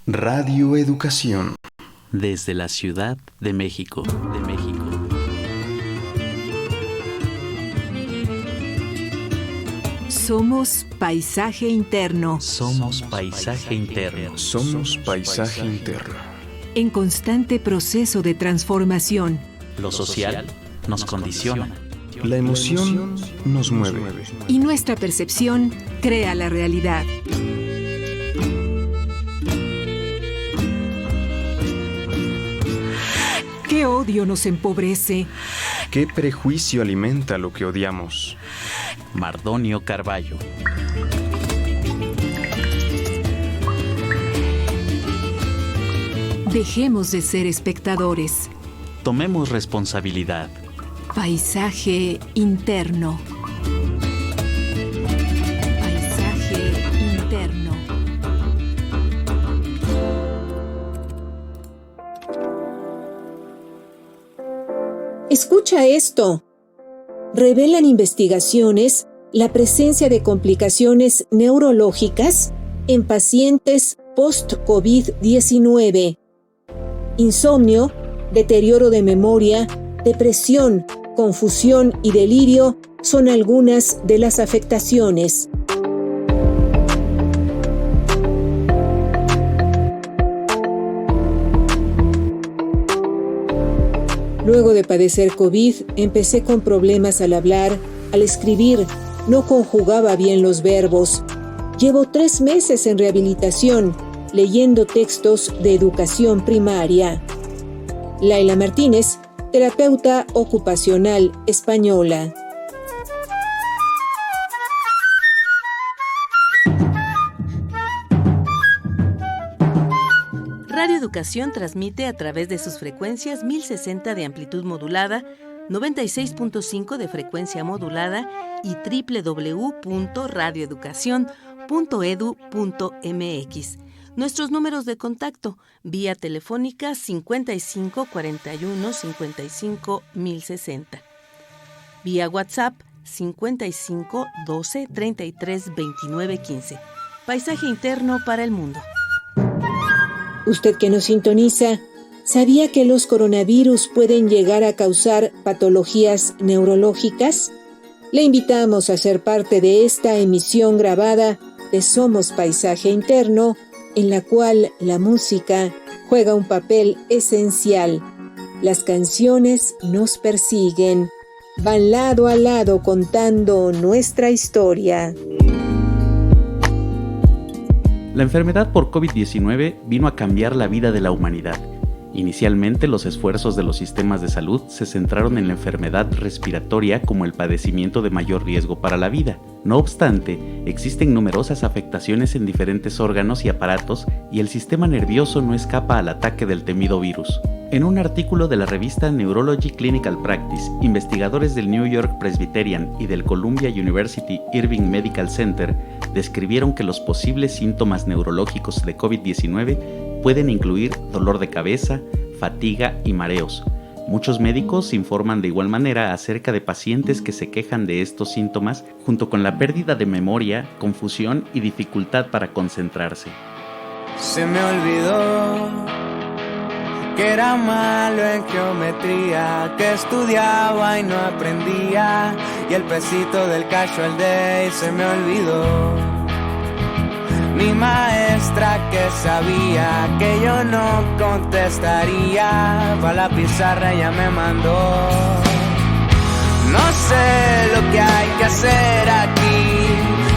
Radio Educación. Desde la Ciudad de México. Somos paisaje interno. Somos paisaje interno. Somos paisaje interno. En constante proceso de transformación. Lo social nos condiciona. La emoción nos mueve. Y nuestra percepción crea la realidad. ¿Qué odio nos empobrece? ¿Qué prejuicio alimenta lo que odiamos? Mardonio Carballo. Dejemos de ser espectadores. Tomemos responsabilidad. Paisaje interno. Paisaje interno. Escucha esto. Revelan investigaciones la presencia de complicaciones neurológicas en pacientes post-COVID-19. Insomnio, deterioro de memoria, depresión, confusión y delirio son algunas de las afectaciones. Luego de padecer COVID, empecé con problemas al hablar, al escribir, no conjugaba bien los verbos. Llevo 3 meses en rehabilitación, leyendo textos de educación primaria. Laila Martínez, terapeuta ocupacional española. Radio Educación transmite a través de sus frecuencias 1060 de amplitud modulada, 96.5 de frecuencia modulada y www.radioeducacion.edu.mx. Nuestros números de contacto, vía telefónica 55 41 55 1060. Vía WhatsApp 55 12 33 29 15. Paisaje interno para el mundo. Usted que nos sintoniza, ¿sabía que los coronavirus pueden llegar a causar patologías neurológicas? Le invitamos a ser parte de esta emisión grabada de Somos Paisaje Interno, en la cual la música juega un papel esencial. Las canciones nos persiguen, van lado a lado contando nuestra historia. La enfermedad por COVID-19 vino a cambiar la vida de la humanidad. Inicialmente, los esfuerzos de los sistemas de salud se centraron en la enfermedad respiratoria como el padecimiento de mayor riesgo para la vida. No obstante, existen numerosas afectaciones en diferentes órganos y aparatos y el sistema nervioso no escapa al ataque del temido virus. En un artículo de la revista Neurology Clinical Practice, investigadores del New York Presbyterian y del Columbia University Irving Medical Center describieron que los posibles síntomas neurológicos de COVID-19 pueden incluir dolor de cabeza, fatiga y mareos. Muchos médicos informan de igual manera acerca de pacientes que se quejan de estos síntomas, junto con la pérdida de memoria, confusión y dificultad para concentrarse. Se me olvidó que era malo en geometría, que estudiaba y no aprendía, y el pesito del casual day se me olvidó. Mi maestra que sabía que yo no contestaría, pa' la pizarra ya me mandó. No sé lo que hay que hacer aquí,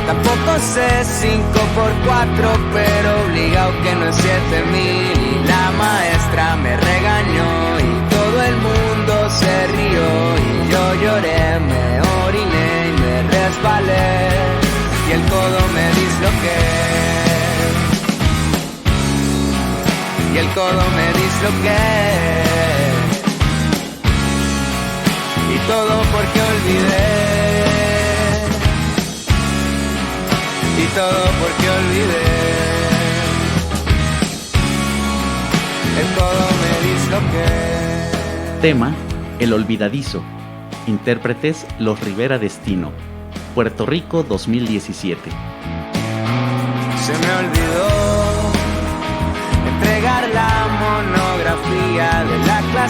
tampoco sé 5x4, pero obligado que no es 7,000. Y la maestra me regañó y todo el mundo se rió, y yo lloré, me oriné y me resbalé, y el codo me disloqué. Y el codo me disloqué. Y todo porque olvidé. Y todo porque olvidé. El codo me disloqué. Tema: El Olvidadizo. Intérpretes: Los Rivera Destino. Puerto Rico 2017. Se me olvidó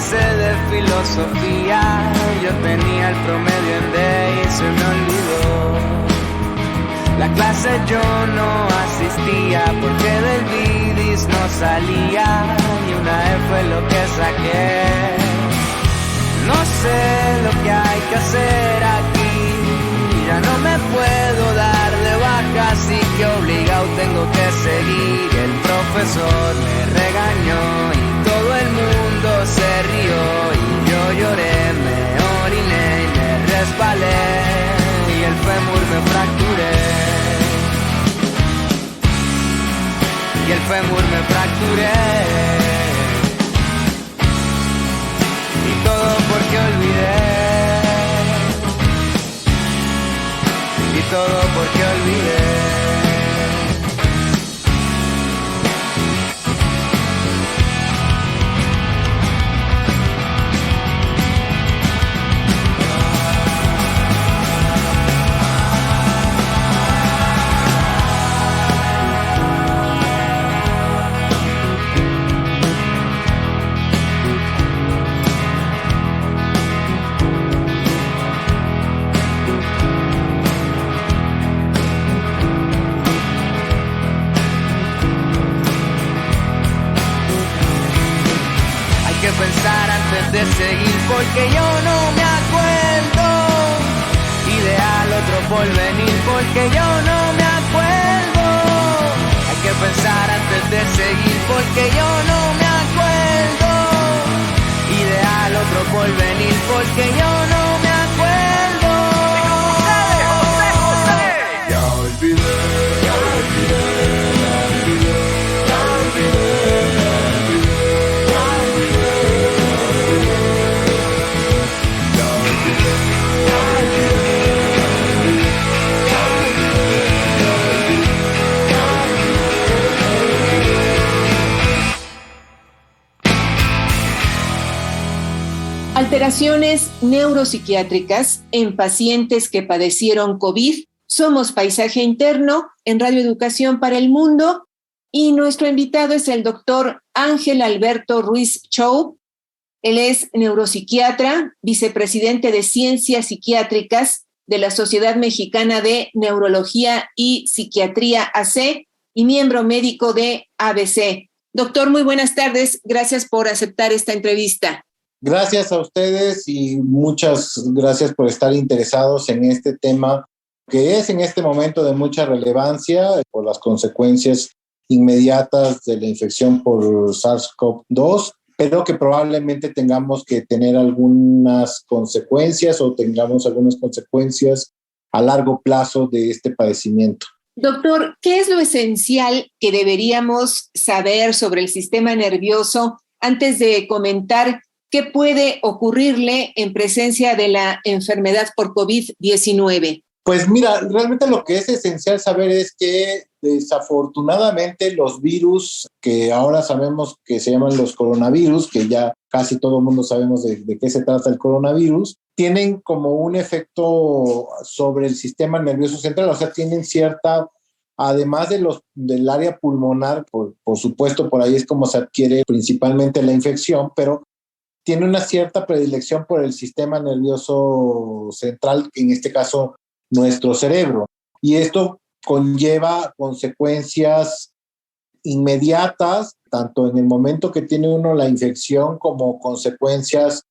clase de filosofía. Yo tenía el promedio en D y se me olvidó. La clase yo no asistía porque del bidis no salía y una E fue lo que saqué. No sé lo que hay que hacer aquí, ya no me puedo dar de baja, así que obligado tengo que seguir. El profesor me regañó y todo el mundo se rió y yo lloré, me oriné y me resbalé y el fémur me fracturé. Y el fémur me fracturé. Y todo porque olvidé. Y todo porque olvidé. Pensar antes de seguir porque yo no me acuerdo y de al otro porvenir porque yo no me acuerdo. Hay que pensar antes de seguir porque yo no me acuerdo y de al otro porvenir porque yo no me acuerdo. Ya olvidé, ya olvidé, ya olvidé, ya olvidé. Alteraciones neuropsiquiátricas en pacientes que padecieron COVID. Somos Paisaje Interno en Radio Educación para el Mundo y nuestro invitado es el doctor Ángel Alberto Ruiz Chow. Él es neuropsiquiatra, vicepresidente de Ciencias Psiquiátricas de la Sociedad Mexicana de Neurología y Psiquiatría AC y miembro médico de ABC. Doctor, muy buenas tardes. Gracias por aceptar esta entrevista. Gracias a ustedes y muchas gracias por estar interesados en este tema que es en este momento de mucha relevancia por las consecuencias inmediatas de la infección por SARS-CoV-2, pero que probablemente tengamos que tener algunas consecuencias o tengamos algunas consecuencias a largo plazo de este padecimiento. Doctor, ¿qué es lo esencial que deberíamos saber sobre el sistema nervioso antes de comentar qué puede ocurrirle en presencia de la enfermedad por COVID-19? Pues mira, realmente lo que es esencial saber es que desafortunadamente los virus que ahora sabemos que se llaman los coronavirus, que ya casi todo el mundo sabemos de qué se trata el coronavirus, tienen como un efecto sobre el sistema nervioso central, o sea, tienen cierta, además del área pulmonar, por supuesto, por ahí es como se adquiere principalmente la infección, pero tiene una cierta predilección por el sistema nervioso central, en este caso nuestro cerebro. Y esto conlleva consecuencias inmediatas, tanto en el momento que tiene uno la infección como consecuencias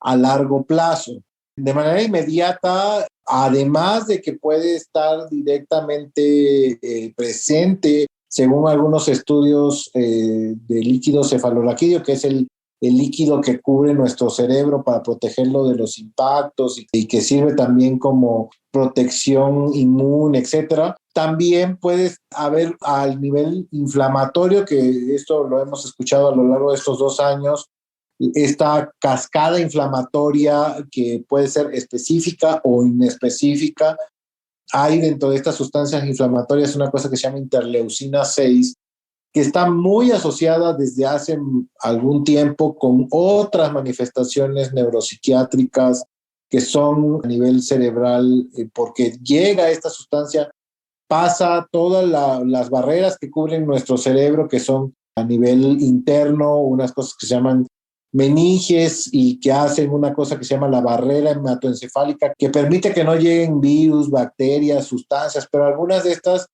a largo plazo. De manera inmediata, además de que puede estar directamente presente, según algunos estudios de líquido cefalorraquídeo, que es el líquido que cubre nuestro cerebro para protegerlo de los impactos y que sirve también como protección inmune, etcétera. También puede haber al nivel inflamatorio, que esto lo hemos escuchado a lo largo de estos 2 años, esta cascada inflamatoria que puede ser específica o inespecífica. Hay dentro de estas sustancias inflamatorias una cosa que se llama interleucina 6, que está muy asociada desde hace algún tiempo con otras manifestaciones neuropsiquiátricas que son a nivel cerebral, porque llega esta sustancia, pasa todas las barreras que cubren nuestro cerebro, que son a nivel interno, unas cosas que se llaman meninges y que hacen una cosa que se llama la barrera hematoencefálica, que permite que no lleguen virus, bacterias, sustancias, pero algunas de estas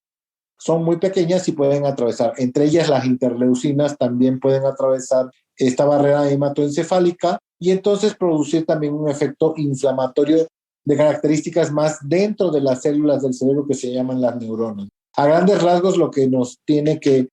son muy pequeñas y pueden atravesar. Entre ellas las interleucinas también pueden atravesar esta barrera hematoencefálica y entonces producir también un efecto inflamatorio de características más dentro de las células del cerebro que se llaman las neuronas. A grandes rasgos, lo que nos tiene que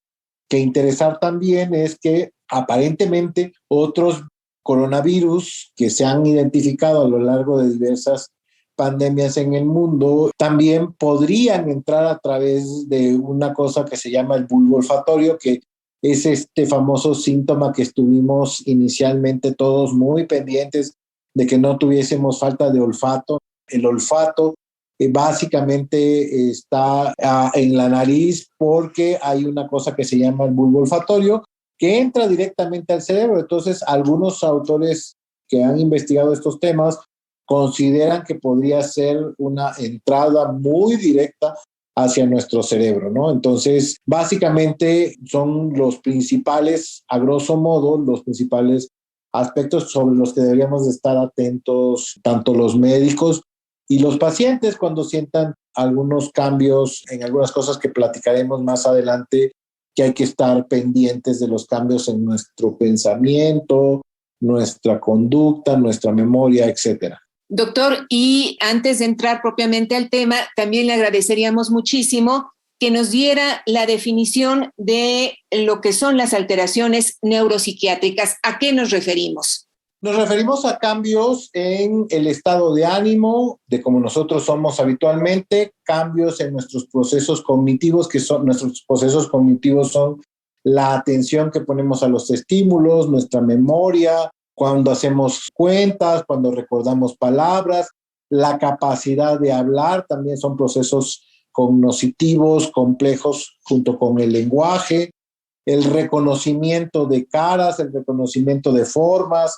interesar también es que aparentemente otros coronavirus que se han identificado a lo largo de diversas pandemias en el mundo también podrían entrar a través de una cosa que se llama el bulbo olfatorio, que es este famoso síntoma que estuvimos inicialmente todos muy pendientes de que no tuviésemos falta de olfato. El olfato básicamente está en la nariz porque hay una cosa que se llama el bulbo olfatorio que entra directamente al cerebro. Entonces, algunos autores que han investigado estos temas consideran que podría ser una entrada muy directa hacia nuestro cerebro, ¿no? Entonces, básicamente son los principales, a grosso modo, los principales aspectos sobre los que deberíamos de estar atentos tanto los médicos y los pacientes cuando sientan algunos cambios en algunas cosas que platicaremos más adelante, que hay que estar pendientes de los cambios en nuestro pensamiento, nuestra conducta, nuestra memoria, etcétera. Doctor, y antes de entrar propiamente al tema, también le agradeceríamos muchísimo que nos diera la definición de lo que son las alteraciones neuropsiquiátricas. ¿A qué nos referimos? Nos referimos a cambios en el estado de ánimo, de cómo nosotros somos habitualmente, cambios en nuestros procesos cognitivos, nuestros procesos cognitivos son la atención que ponemos a los estímulos, nuestra memoria, cuando hacemos cuentas, cuando recordamos palabras, la capacidad de hablar, también son procesos cognitivos complejos junto con el lenguaje, el reconocimiento de caras, el reconocimiento de formas,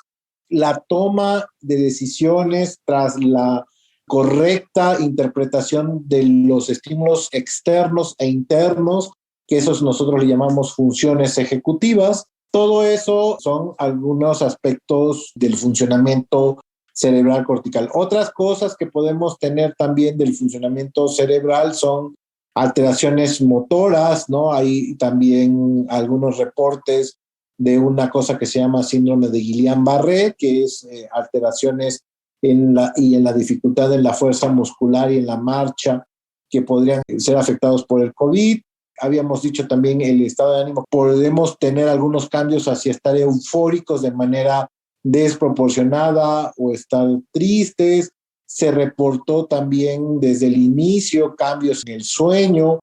la toma de decisiones tras la correcta interpretación de los estímulos externos e internos, que esos nosotros le llamamos funciones ejecutivas. Todo eso son algunos aspectos del funcionamiento cerebral cortical. Otras cosas que podemos tener también del funcionamiento cerebral son alteraciones motoras, ¿no? Hay también algunos reportes de una cosa que se llama síndrome de Guillain-Barré, que es alteraciones en la dificultad en la fuerza muscular y en la marcha que podrían ser afectados por el COVID. Habíamos dicho también el estado de ánimo. Podemos tener algunos cambios hacia estar eufóricos de manera desproporcionada o estar tristes. Se reportó también desde el inicio cambios en el sueño.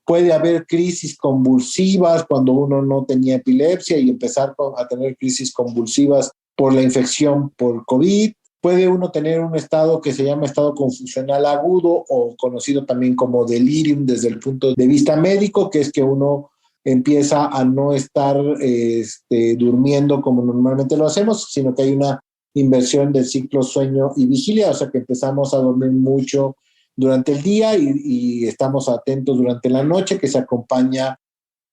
Puede haber crisis convulsivas cuando uno no tenía epilepsia y empezar a tener crisis convulsivas por la infección por COVID. Puede uno tener un estado que se llama estado confusional agudo o conocido también como delirium desde el punto de vista médico, que es que uno empieza a no estar durmiendo como normalmente lo hacemos, sino que hay una inversión del ciclo sueño y vigilia, o sea que empezamos a dormir mucho durante el día y estamos atentos durante la noche, que se acompaña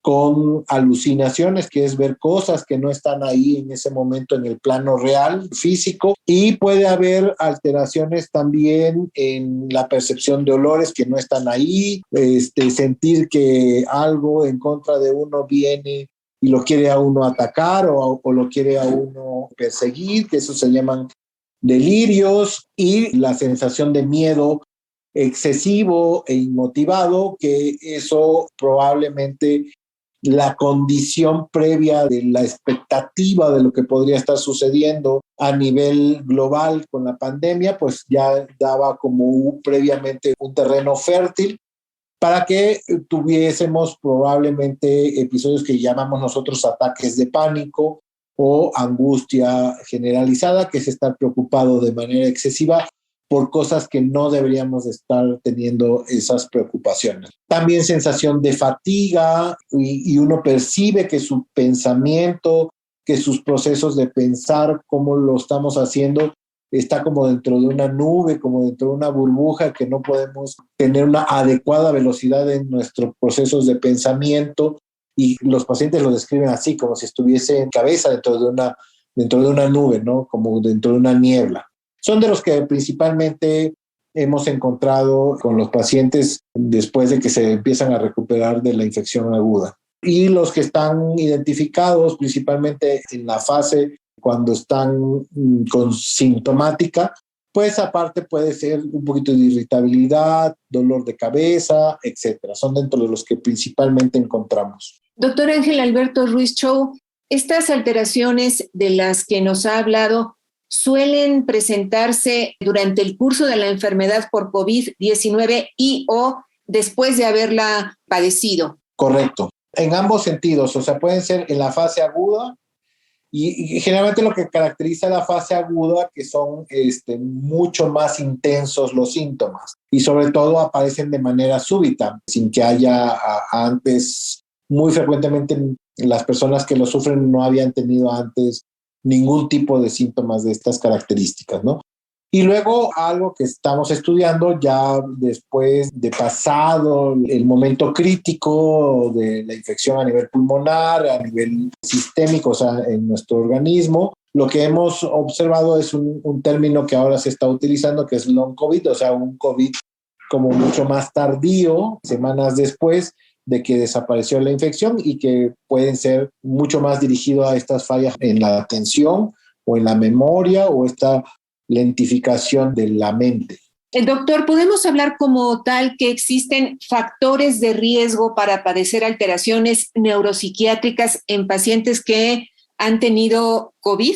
con alucinaciones, que es ver cosas que no están ahí en ese momento en el plano real, físico, y puede haber alteraciones también en la percepción de olores que no están ahí, sentir que algo en contra de uno viene y lo quiere a uno atacar o lo quiere a uno perseguir, que eso se llaman delirios, y la sensación de miedo excesivo e inmotivado, que eso probablemente la condición previa de la expectativa de lo que podría estar sucediendo a nivel global con la pandemia, pues ya daba como previamente un terreno fértil para que tuviésemos probablemente episodios que llamamos nosotros ataques de pánico o angustia generalizada, que es estar preocupado de manera excesiva por cosas que no deberíamos estar teniendo esas preocupaciones. También sensación de fatiga y uno percibe que su pensamiento, que sus procesos de pensar, cómo lo estamos haciendo, está como dentro de una nube, como dentro de una burbuja, que no podemos tener una adecuada velocidad en nuestros procesos de pensamiento, y los pacientes lo describen así, como si estuviese en cabeza dentro de una dentro de una nube, ¿no? Como dentro de una niebla. Son de los que principalmente hemos encontrado con los pacientes después de que se empiezan a recuperar de la infección aguda. Y los que están identificados principalmente en la fase cuando están con sintomática, pues aparte puede ser un poquito de irritabilidad, dolor de cabeza, etcétera. Son dentro de los que principalmente encontramos. Doctor Ángel Alberto Ruiz Chou, estas alteraciones de las que nos ha hablado suelen presentarse durante el curso de la enfermedad por COVID-19 y o después de haberla padecido. Correcto. En ambos sentidos, o sea, pueden ser en la fase aguda y generalmente lo que caracteriza la fase aguda que son mucho más intensos los síntomas y sobre todo aparecen de manera súbita, sin que haya antes, muy frecuentemente las personas que lo sufren no habían tenido antes ningún tipo de síntomas de estas características, ¿no? Y luego algo que estamos estudiando ya después de pasado el momento crítico de la infección a nivel pulmonar, a nivel sistémico, o sea, en nuestro organismo, lo que hemos observado es un término que ahora se está utilizando, que es long COVID, o sea, un COVID como mucho más tardío, semanas después de que desapareció la infección y que pueden ser mucho más dirigidos a estas fallas en la atención o en la memoria o esta lentificación de la mente. Doctor, ¿podemos hablar como tal que existen factores de riesgo para padecer alteraciones neuropsiquiátricas en pacientes que han tenido COVID?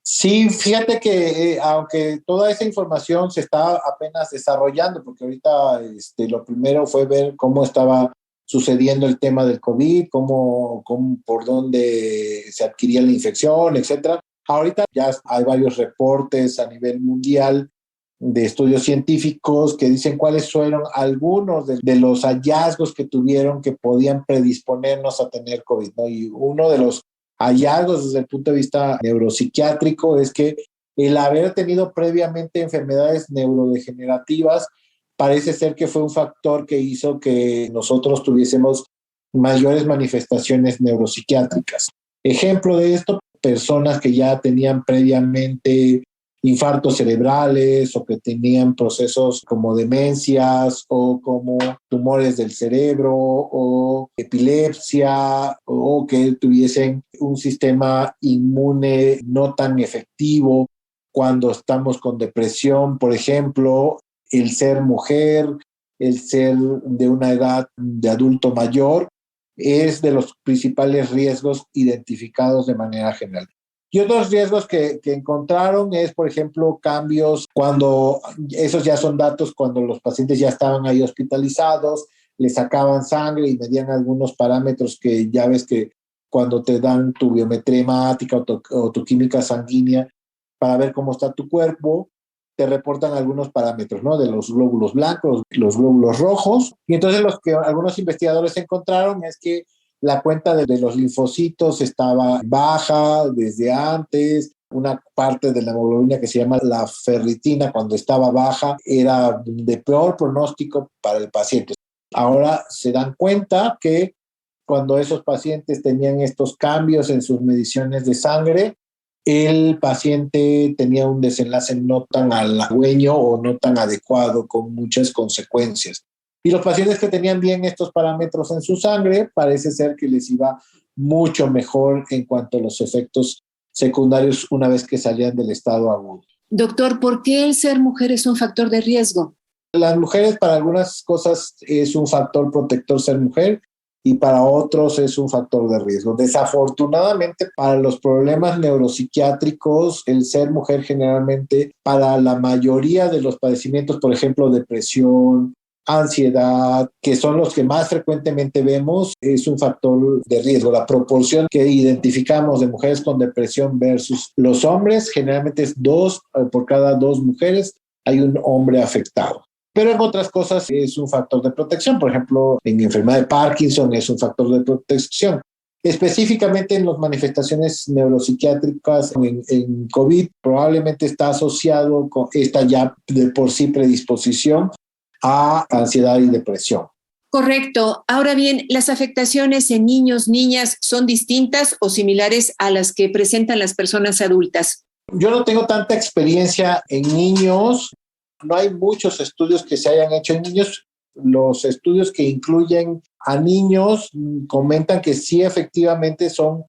Sí, fíjate que aunque toda esa información se está apenas desarrollando, porque ahorita lo primero fue ver cómo estaba sucediendo el tema del COVID, por dónde se adquiría la infección, etcétera. Ahorita ya hay varios reportes a nivel mundial de estudios científicos que dicen cuáles fueron algunos de los hallazgos que tuvieron que podían predisponernos a tener COVID, ¿no? Y uno de los hallazgos desde el punto de vista neuropsiquiátrico es que el haber tenido previamente enfermedades neurodegenerativas parece ser que fue un factor que hizo que nosotros tuviésemos mayores manifestaciones neuropsiquiátricas. Ejemplo de esto, personas que ya tenían previamente infartos cerebrales o que tenían procesos como demencias o como tumores del cerebro o epilepsia o que tuviesen un sistema inmune no tan efectivo cuando estamos con depresión, por ejemplo, el ser mujer, el ser de una edad de adulto mayor, es de los principales riesgos identificados de manera general. Y otros riesgos que encontraron es, por ejemplo, cambios cuando, esos ya son datos cuando los pacientes ya estaban ahí hospitalizados, les sacaban sangre y medían algunos parámetros que ya ves que cuando te dan tu biometría hemática o tu química sanguínea para ver cómo está tu cuerpo, te reportan algunos parámetros, ¿no? De los glóbulos blancos, los glóbulos rojos. Y entonces lo que algunos investigadores encontraron es que la cuenta de los linfocitos estaba baja desde antes. Una parte de la hemoglobina que se llama la ferritina, cuando estaba baja, era de peor pronóstico para el paciente. Ahora se dan cuenta que cuando esos pacientes tenían estos cambios en sus mediciones de sangre, el paciente tenía un desenlace no tan halagüeño o no tan adecuado, con muchas consecuencias. Y los pacientes que tenían bien estos parámetros en su sangre, parece ser que les iba mucho mejor en cuanto a los efectos secundarios una vez que salían del estado agudo. Doctor, ¿por qué el ser mujer es un factor de riesgo? Las mujeres para algunas cosas es un factor protector ser mujer y para otros es un factor de riesgo. Desafortunadamente, para los problemas neuropsiquiátricos, el ser mujer generalmente, para la mayoría de los padecimientos, por ejemplo, depresión, ansiedad, que son los que más frecuentemente vemos, es un factor de riesgo. La proporción que identificamos de mujeres con depresión versus los hombres, generalmente es 2 por cada 2 mujeres, hay un hombre afectado. Pero en otras cosas es un factor de protección. Por ejemplo, en enfermedad de Parkinson es un factor de protección. Específicamente en las manifestaciones neuropsiquiátricas en COVID, probablemente está asociado con esta ya de por sí predisposición a ansiedad y depresión. Correcto. Ahora bien, ¿las afectaciones en niños, niñas son distintas o similares a las que presentan las personas adultas? Yo no tengo tanta experiencia en niños, no hay muchos estudios que se hayan hecho en niños. Los estudios que incluyen a niños comentan que sí, efectivamente son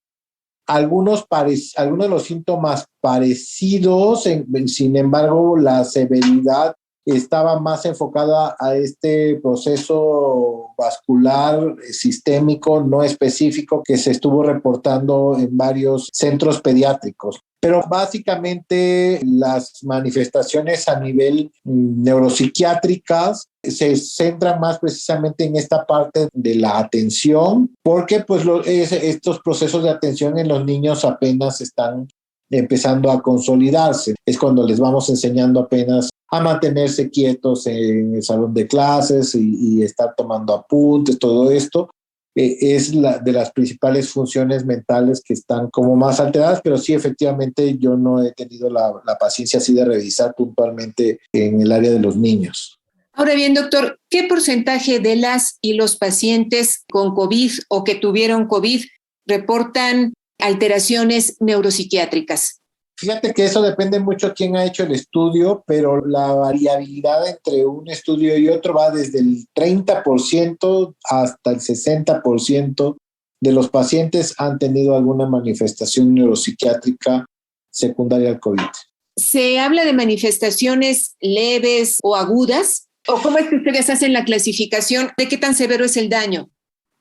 algunos de los síntomas parecidos, sin embargo, la severidad estaba más enfocada a este proceso vascular sistémico no específico que se estuvo reportando en varios centros pediátricos. Pero básicamente las manifestaciones a nivel neuropsiquiátricas se centran más precisamente en esta parte de la atención, porque pues estos procesos de atención en los niños apenas están empezando a consolidarse. Es cuando les vamos enseñando apenas a mantenerse quietos en el salón de clases y estar tomando apuntes, todo esto. Es de las principales funciones mentales que están como más alteradas, pero sí, efectivamente, yo no he tenido la paciencia así de revisar puntualmente en el área de los niños. Ahora bien, doctor, ¿qué porcentaje de las y los pacientes con COVID o que tuvieron COVID reportan alteraciones neuropsiquiátricas? Fíjate que eso depende mucho de quién ha hecho el estudio, pero la variabilidad entre un estudio y otro va desde el 30% hasta el 60% de los pacientes han tenido alguna manifestación neuropsiquiátrica secundaria al COVID. ¿Se habla de manifestaciones leves o agudas? ¿O cómo es que ustedes hacen la clasificación de qué tan severo es el daño?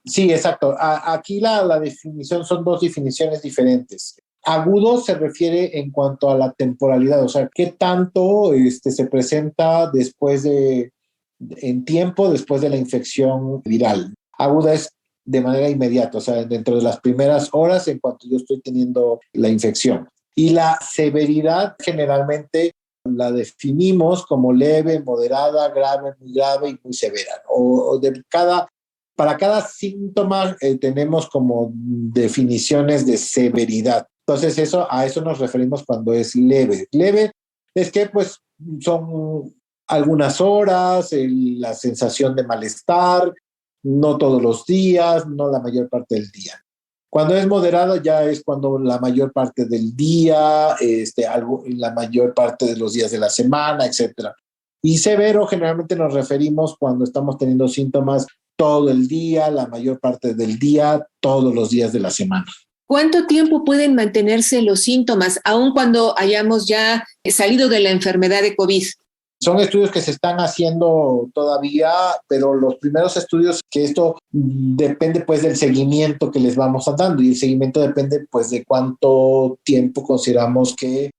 Sí, exacto. Aquí la definición son dos definiciones diferentes. Agudo se refiere en cuanto a la temporalidad, o sea, qué tanto se presenta en tiempo después de la infección viral. Aguda es de manera inmediata, o sea, dentro de las primeras horas en cuanto yo estoy teniendo la infección. Y la severidad generalmente la definimos como leve, moderada, grave, muy grave y muy severa. Para cada síntoma tenemos como definiciones de severidad. Entonces a eso nos referimos cuando es leve. Leve es que pues son algunas horas, la sensación de malestar, no todos los días, no la mayor parte del día. Cuando es moderado ya es cuando la mayor parte del día, la mayor parte de los días de la semana, etc. Y severo generalmente nos referimos cuando estamos teniendo síntomas todo el día, la mayor parte del día, todos los días de la semana. ¿Cuánto tiempo pueden mantenerse los síntomas, aun cuando hayamos ya salido de la enfermedad de COVID? Son estudios que se están haciendo todavía, pero los primeros estudios, que esto depende pues del seguimiento que les vamos dando, y el seguimiento depende pues de cuánto tiempo consideramos que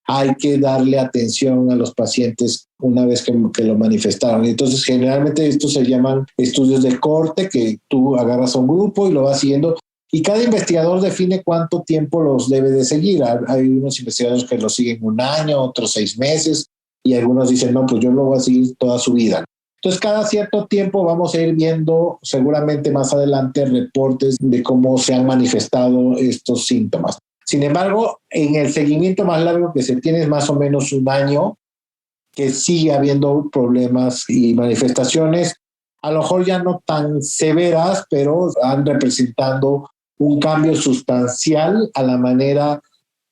hay que darle atención a los pacientes una vez que lo manifestaron. Entonces generalmente estos se llaman estudios de corte, que tú agarras a un grupo y lo vas siguiendo. Y cada investigador define cuánto tiempo los debe de seguir. Hay unos investigadores que los siguen 1 año, otros 6 meses, y algunos dicen, no, pues yo lo voy a seguir toda su vida. Entonces, cada cierto tiempo vamos a ir viendo, seguramente más adelante, reportes de cómo se han manifestado estos síntomas. Sin embargo, en el seguimiento más largo que se tiene es más o menos 1 año, que sigue habiendo problemas y manifestaciones, a lo mejor ya no tan severas, pero han representando un cambio sustancial a la manera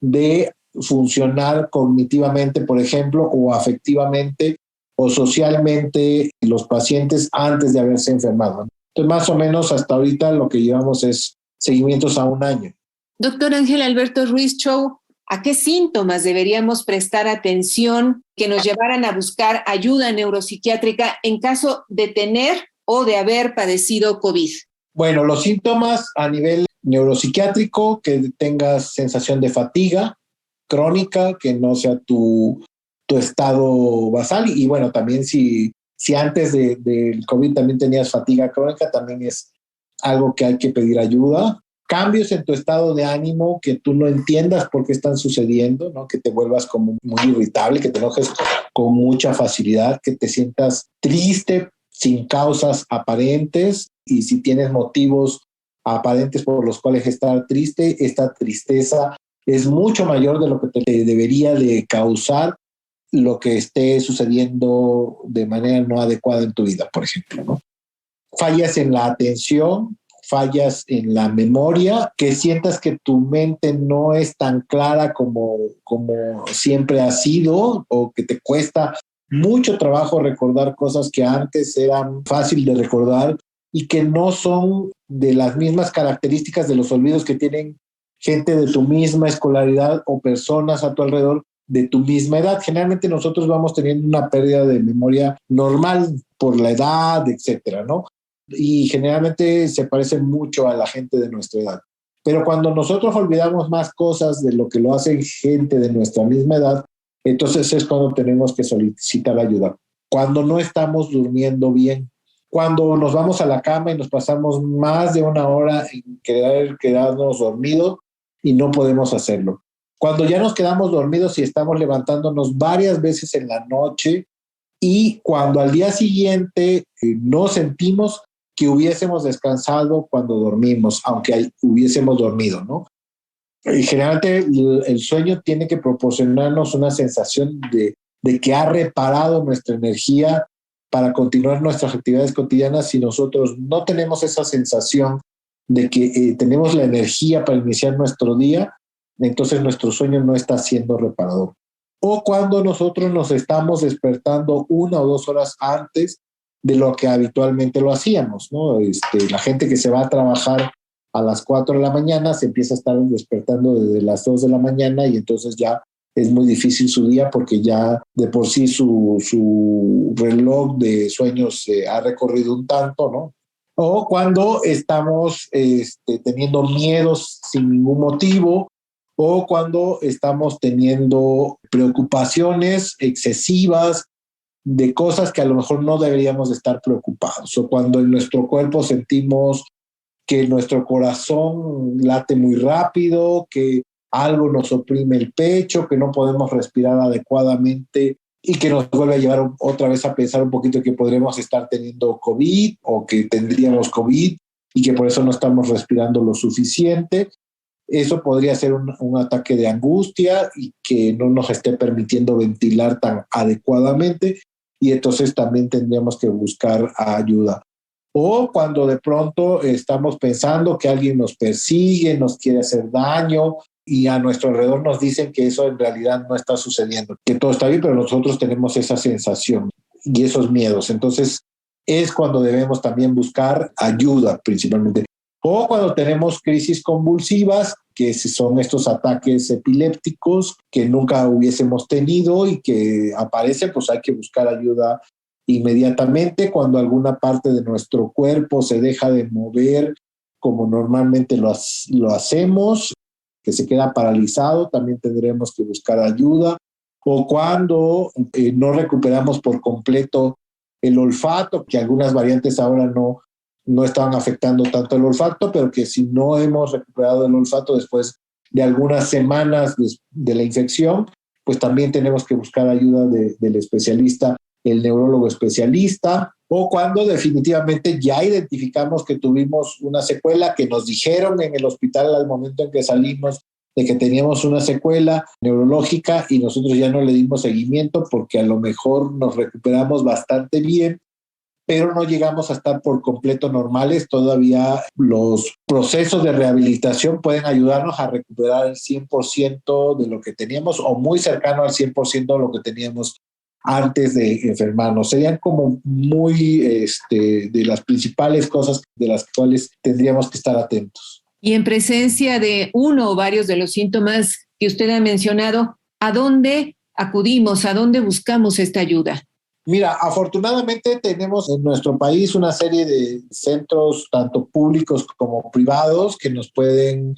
de funcionar cognitivamente, por ejemplo, o afectivamente o socialmente los pacientes antes de haberse enfermado. Entonces, más o menos hasta ahorita lo que llevamos es seguimientos a 1 año. Doctor Ángel Alberto Ruiz Chow, ¿a qué síntomas deberíamos prestar atención que nos llevaran a buscar ayuda neuropsiquiátrica en caso de tener o de haber padecido COVID? Bueno, los síntomas a nivel neuropsiquiátrico, que tengas sensación de fatiga crónica, que no sea tu estado basal, y bueno, también si antes del COVID también tenías fatiga crónica, también es algo que hay que pedir ayuda. Cambios en tu estado de ánimo que tú no entiendas por qué están sucediendo, ¿no? Que te vuelvas como muy irritable, que te enojes con mucha facilidad, que te sientas triste sin causas aparentes, y si tienes motivos aparentes por los cuales estar triste, esta tristeza es mucho mayor de lo que te debería de causar lo que esté sucediendo de manera no adecuada en tu vida, por ejemplo, ¿no? fallas en la atención, fallas en la memoria, que sientas que tu mente no es tan clara como siempre ha sido, o que te cuesta mucho trabajo recordar cosas que antes eran fácil de recordar y que no son de las mismas características de los olvidos que tienen gente de tu misma escolaridad o personas a tu alrededor de tu misma edad. Generalmente nosotros vamos teniendo una pérdida de memoria normal por la edad, etcétera, ¿no? Y generalmente se parece mucho a la gente de nuestra edad. Pero cuando nosotros olvidamos más cosas de lo que lo hace gente de nuestra misma edad, entonces es cuando tenemos que solicitar ayuda. Cuando no estamos durmiendo bien, cuando nos vamos a la cama y nos pasamos más de una hora en querer quedarnos dormidos y no podemos hacerlo. Cuando ya nos quedamos dormidos y estamos levantándonos varias veces en la noche, y cuando al día siguiente no sentimos que hubiésemos descansado cuando dormimos, aunque hubiésemos dormido, ¿no? Y generalmente el sueño tiene que proporcionarnos una sensación de que ha reparado nuestra energía para continuar nuestras actividades cotidianas. Si nosotros no tenemos esa sensación de que tenemos la energía para iniciar nuestro día, entonces nuestro sueño no está siendo reparador. O cuando nosotros nos estamos despertando 1 o 2 horas antes de lo que habitualmente lo hacíamos, ¿no? La gente que se va a trabajar a las 4 de la mañana se empieza a estar despertando desde las 2 de la mañana y entonces ya es muy difícil su día porque ya de por sí su reloj de sueños se ha recorrido un tanto, ¿no? O cuando estamos teniendo miedos sin ningún motivo, o cuando estamos teniendo preocupaciones excesivas de cosas que a lo mejor no deberíamos estar preocupados, o cuando en nuestro cuerpo sentimos que nuestro corazón late muy rápido, que algo nos oprime el pecho, que no podemos respirar adecuadamente y que nos vuelve a llevar otra vez a pensar un poquito que podremos estar teniendo COVID o que tendríamos COVID y que por eso no estamos respirando lo suficiente. Eso podría ser un ataque de angustia y que no nos esté permitiendo ventilar tan adecuadamente, y entonces también tendríamos que buscar ayuda. O cuando de pronto estamos pensando que alguien nos persigue, nos quiere hacer daño y a nuestro alrededor nos dicen que eso en realidad no está sucediendo, que todo está bien, pero nosotros tenemos esa sensación y esos miedos. Entonces es cuando debemos también buscar ayuda principalmente. O cuando tenemos crisis convulsivas, que son estos ataques epilépticos que nunca hubiésemos tenido y que aparecen, pues hay que buscar ayuda inmediatamente. Cuando alguna parte de nuestro cuerpo se deja de mover como normalmente lo hacemos, que se queda paralizado, también tendremos que buscar ayuda. O cuando no recuperamos por completo el olfato, que algunas variantes ahora no estaban afectando tanto el olfato, pero que si no hemos recuperado el olfato después de algunas semanas de la infección, pues también tenemos que buscar ayuda del especialista, el neurólogo especialista. O cuando definitivamente ya identificamos que tuvimos una secuela, que nos dijeron en el hospital al momento en que salimos de que teníamos una secuela neurológica y nosotros ya no le dimos seguimiento porque a lo mejor nos recuperamos bastante bien, pero no llegamos a estar por completo normales. Todavía los procesos de rehabilitación pueden ayudarnos a recuperar el 100% de lo que teníamos o muy cercano al 100% de lo que teníamos antes de enfermarnos. Serían como muy de las principales cosas de las cuales tendríamos que estar atentos. Y en presencia de uno o varios de los síntomas que usted ha mencionado, ¿a dónde acudimos? ¿A dónde buscamos esta ayuda? Mira, afortunadamente tenemos en nuestro país una serie de centros, tanto públicos como privados, que nos pueden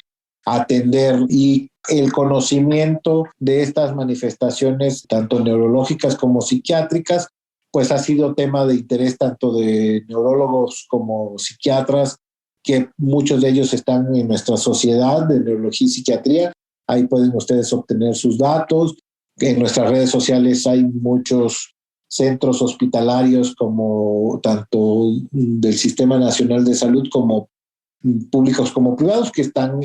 atender, y el conocimiento de estas manifestaciones, tanto neurológicas como psiquiátricas, pues ha sido tema de interés tanto de neurólogos como psiquiatras, que muchos de ellos están en nuestra sociedad de neurología y psiquiatría. Ahí pueden ustedes obtener sus datos. En nuestras redes sociales hay muchos centros hospitalarios, como tanto del Sistema Nacional de Salud como públicos como privados, que están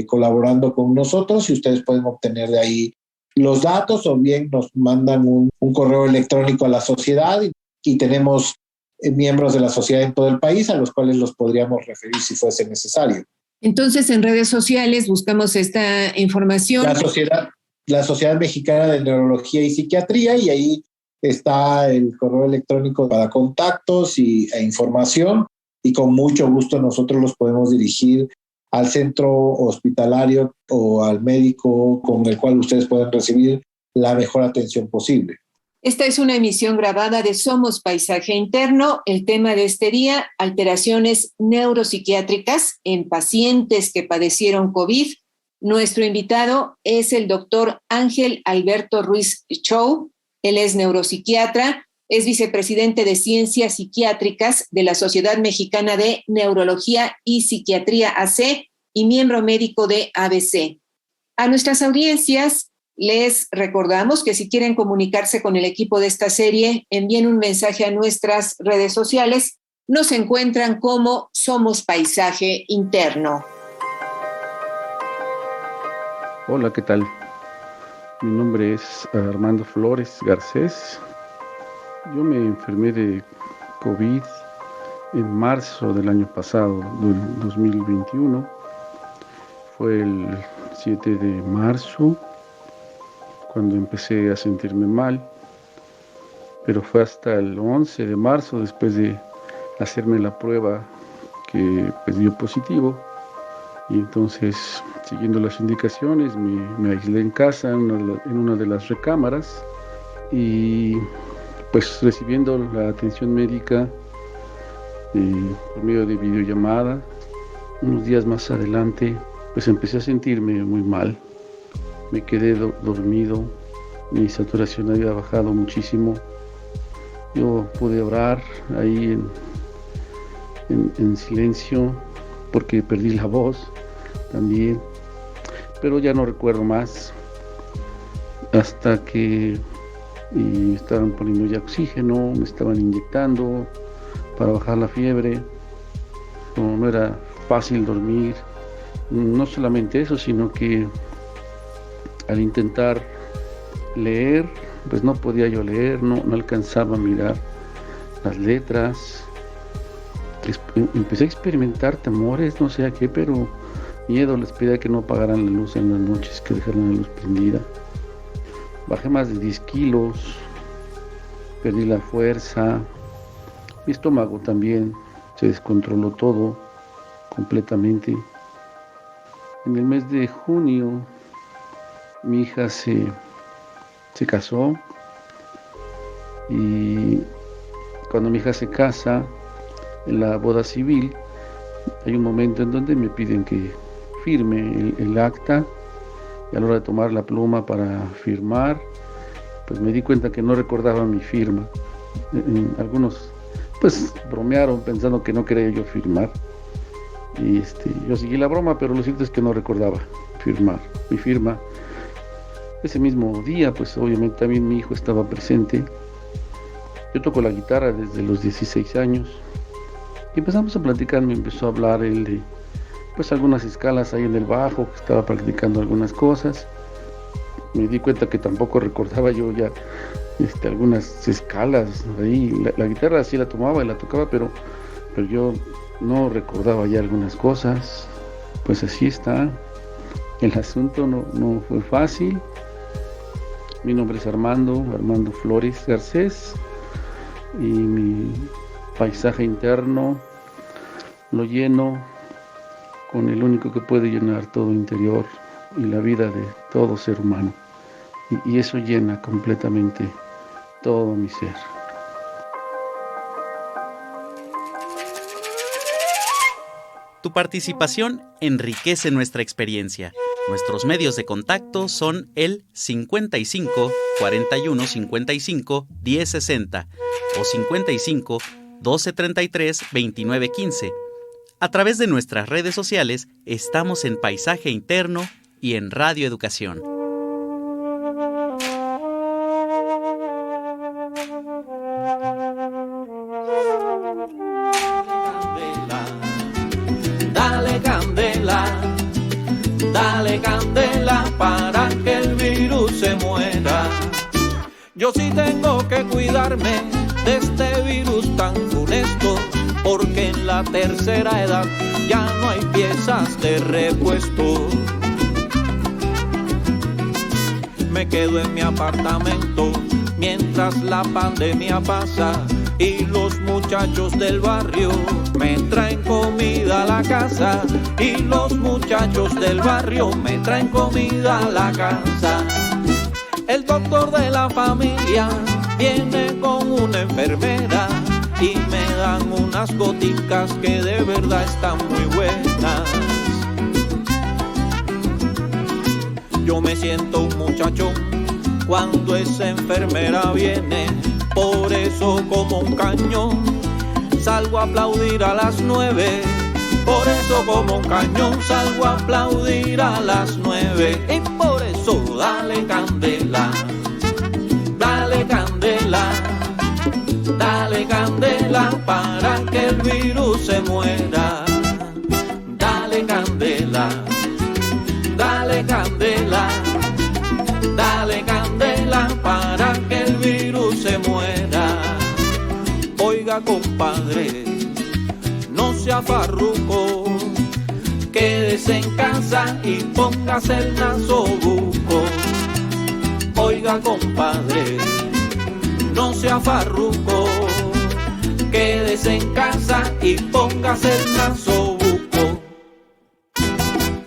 colaborando con nosotros, y ustedes pueden obtener de ahí los datos, o bien nos mandan un correo electrónico a la sociedad y tenemos miembros de la sociedad en todo el país a los cuales los podríamos referir si fuese necesario. Entonces, en redes sociales buscamos esta información. La Sociedad Mexicana de Neurología y Psiquiatría, y ahí está el correo electrónico para contactos e información, y con mucho gusto nosotros los podemos dirigir al centro hospitalario o al médico con el cual ustedes pueden recibir la mejor atención posible. Esta es una emisión grabada de Somos Paisaje Interno. El tema de este día, alteraciones neuropsiquiátricas en pacientes que padecieron COVID. Nuestro invitado es el doctor Ángel Alberto Ruiz Chou. Él es neuropsiquiatra, es vicepresidente de Ciencias Psiquiátricas de la Sociedad Mexicana de Neurología y Psiquiatría AC y miembro médico de ABC. A nuestras audiencias les recordamos que si quieren comunicarse con el equipo de esta serie, envíen un mensaje a nuestras redes sociales. Nos encuentran como Somos Paisaje Interno. Hola, ¿qué tal? Mi nombre es Armando Flores Garcés. Yo me enfermé de COVID en marzo del año pasado, del 2021. Fue el 7 de marzo cuando empecé a sentirme mal, pero fue hasta el 11 de marzo, después de hacerme la prueba, que pues dio positivo. Y entonces, siguiendo las indicaciones, me aislé en casa, en una de las recámaras, y pues recibiendo la atención médica por medio de videollamada. Unos días más adelante, pues empecé a sentirme muy mal. Me quedé dormido, mi saturación había bajado muchísimo. Yo pude orar ahí en silencio porque perdí la voz también, pero ya no recuerdo más, hasta que me estaban poniendo ya oxígeno, me estaban inyectando para bajar la fiebre. No era fácil dormir, no solamente eso, sino que al intentar leer, pues no podía yo leer, no alcanzaba a mirar las letras. Empecé a experimentar temores, no sé a qué, pero miedo. Les pedía que no apagaran la luz en las noches, que dejaran la luz prendida. Bajé más de 10 kilos, perdí la fuerza, mi estómago también se descontroló todo completamente. En el mes de junio mi hija se casó, y cuando mi hija se casa, en la boda civil, hay un momento en donde me piden que firme el acta, y a la hora de tomar la pluma para firmar, pues me di cuenta que no recordaba mi firma. Algunos pues bromearon pensando que no quería yo firmar, y yo seguí la broma, pero lo cierto es que no recordaba firmar mi firma. Ese mismo día, pues obviamente también mi hijo estaba presente. Yo toco la guitarra desde los 16 años. Y empezamos a platicar, me empezó a hablar él de pues algunas escalas ahí en el bajo, que estaba practicando algunas cosas. Me di cuenta que tampoco recordaba yo ya algunas escalas ahí. La guitarra sí la tomaba y la tocaba, pero yo no recordaba ya algunas cosas. Pues así está. El asunto no fue fácil. Mi nombre es Armando Flores Garcés, y mi paisaje interno lo lleno con el único que puede llenar todo interior y la vida de todo ser humano. Y eso llena completamente todo mi ser. Tu participación enriquece nuestra experiencia. Nuestros medios de contacto son el 55 41 55 10 60 o 55 12 33 29 15. A través de nuestras redes sociales estamos en Paisaje Interno y en Radio Educación. Dale candela para que el virus se muera. Yo sí tengo que cuidarme, de este virus tan funesto, porque en la tercera edad ya no hay piezas de repuesto. Me quedo en mi apartamento mientras la pandemia pasa y los muchachos del barrio me traen comida a la casa, y los muchachos del barrio me traen comida a la casa. El doctor de la familia viene con una enfermera y me dan unas goticas que de verdad están muy buenas. Yo me siento un muchachón cuando esa enfermera viene, por eso como un cañón salgo a aplaudir a las 9. Por eso como un cañón salgo a aplaudir a las 9. Y por eso dale candela, dale candela, dale candela para que el virus se muera. Dale candela, dale candela, dale candela para que el virus se muera. Oiga, compadre, no sea farruco, quédese en casa y póngase el nasobuco. Oiga, compadre, no sea farruco, quédese en casa y póngase el nasobuco.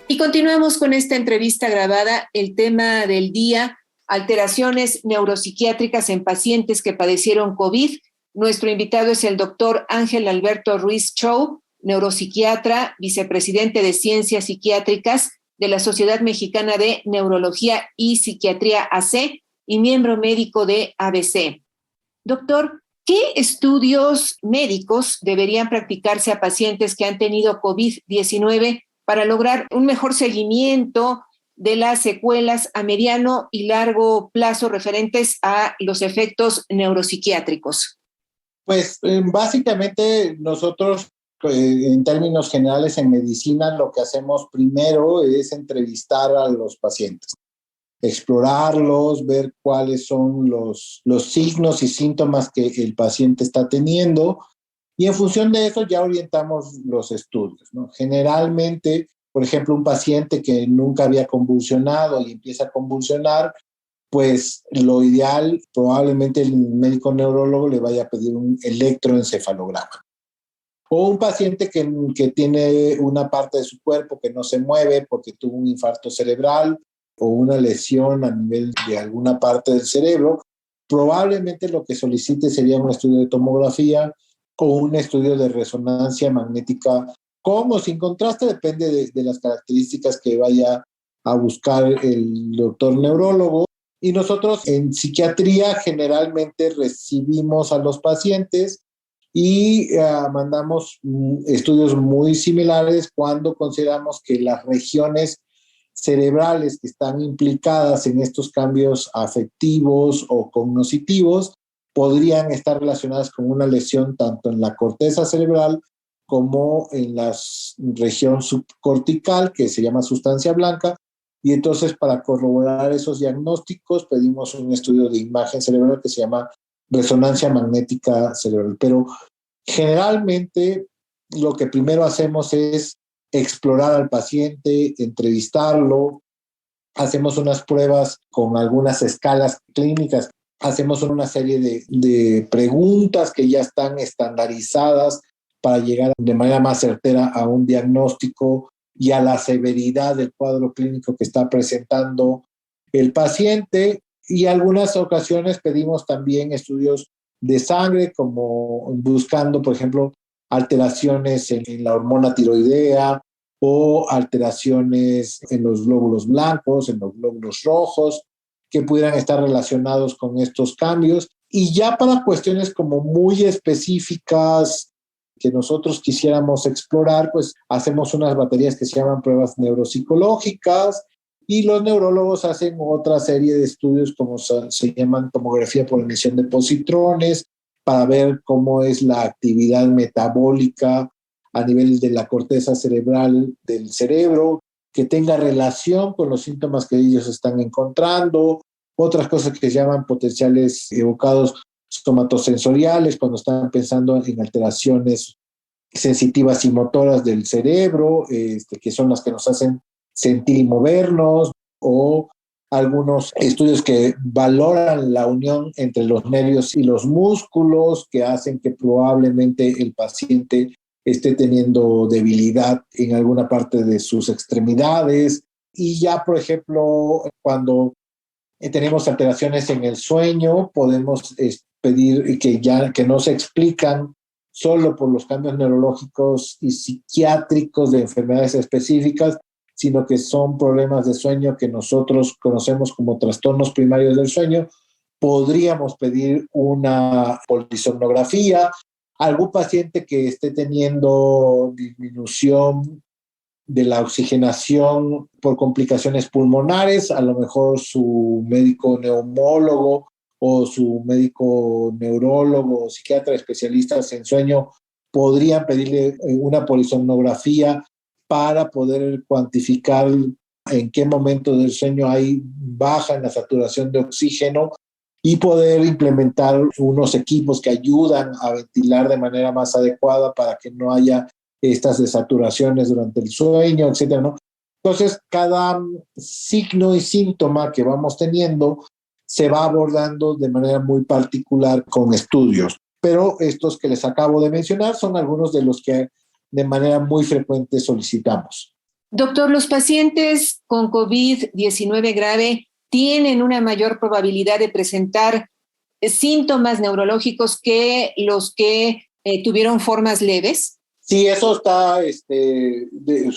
Y continuamos con esta entrevista grabada. El tema del día: alteraciones neuropsiquiátricas en pacientes que padecieron COVID. Nuestro invitado es el doctor Ángel Alberto Ruiz Chow, neuropsiquiatra, vicepresidente de Ciencias Psiquiátricas de la Sociedad Mexicana de Neurología y Psiquiatría AC y miembro médico de ABC. Doctor, ¿qué estudios médicos deberían practicarse a pacientes que han tenido COVID-19 para lograr un mejor seguimiento de las secuelas a mediano y largo plazo referentes a los efectos neuropsiquiátricos? Pues básicamente nosotros, en términos generales en medicina, lo que hacemos primero es entrevistar a los pacientes, explorarlos, ver cuáles son los signos y síntomas que el paciente está teniendo, y en función de eso ya orientamos los estudios, ¿no? Generalmente, por ejemplo, un paciente que nunca había convulsionado y empieza a convulsionar, pues lo ideal, probablemente el médico neurólogo le vaya a pedir un electroencefalograma. O un paciente que tiene una parte de su cuerpo que no se mueve porque tuvo un infarto cerebral o una lesión a nivel de alguna parte del cerebro, probablemente lo que solicite sería un estudio de tomografía o un estudio de resonancia magnética con o sin contraste, depende de las características que vaya a buscar el doctor neurólogo. Y nosotros en psiquiatría generalmente recibimos a los pacientes y mandamos estudios muy similares cuando consideramos que las regiones cerebrales que están implicadas en estos cambios afectivos o cognitivos podrían estar relacionadas con una lesión tanto en la corteza cerebral como en la región subcortical, que se llama sustancia blanca. Y entonces, para corroborar esos diagnósticos, pedimos un estudio de imagen cerebral que se llama resonancia magnética cerebral. Pero generalmente lo que primero hacemos es explorar al paciente, entrevistarlo, hacemos unas pruebas con algunas escalas clínicas, hacemos una serie de preguntas que ya están estandarizadas para llegar de manera más certera a un diagnóstico y a la severidad del cuadro clínico que está presentando el paciente. Y algunas ocasiones pedimos también estudios de sangre, como buscando, por ejemplo, alteraciones en la hormona tiroidea o alteraciones en los glóbulos blancos, en los glóbulos rojos, que pudieran estar relacionados con estos cambios. Y ya para cuestiones como muy específicas que nosotros quisiéramos explorar, pues hacemos unas baterías que se llaman pruebas neuropsicológicas, y los neurólogos hacen otra serie de estudios como se llaman tomografía por emisión de positrones, para ver cómo es la actividad metabólica a nivel de la corteza cerebral del cerebro, que tenga relación con los síntomas que ellos están encontrando. Otras cosas que se llaman potenciales evocados somatosensoriales, cuando están pensando en alteraciones sensitivas y motoras del cerebro, que son las que nos hacen sentir y movernos, o algunos estudios que valoran la unión entre los nervios y los músculos, que hacen que probablemente el paciente esté teniendo debilidad en alguna parte de sus extremidades. Y ya, por ejemplo, cuando tenemos alteraciones en el sueño, podemos pedir que no se explican solo por los cambios neurológicos y psiquiátricos de enfermedades específicas, sino que son problemas de sueño que nosotros conocemos como trastornos primarios del sueño. Podríamos pedir una polisomnografía. Algún paciente que esté teniendo disminución de la oxigenación por complicaciones pulmonares, a lo mejor su médico neumólogo o su médico neurólogo o psiquiatra especialistas en sueño podrían pedirle una polisomnografía para poder cuantificar en qué momento del sueño hay baja en la saturación de oxígeno y poder implementar unos equipos que ayudan a ventilar de manera más adecuada para que no haya estas desaturaciones durante el sueño, etcétera, ¿no? Entonces, cada signo y síntoma que vamos teniendo se va abordando de manera muy particular con estudios. Pero estos que les acabo de mencionar son algunos de los que de manera muy frecuente solicitamos. Doctor, ¿los pacientes con COVID-19 grave tienen una mayor probabilidad de presentar síntomas neurológicos que los que tuvieron formas leves? Sí, eso está,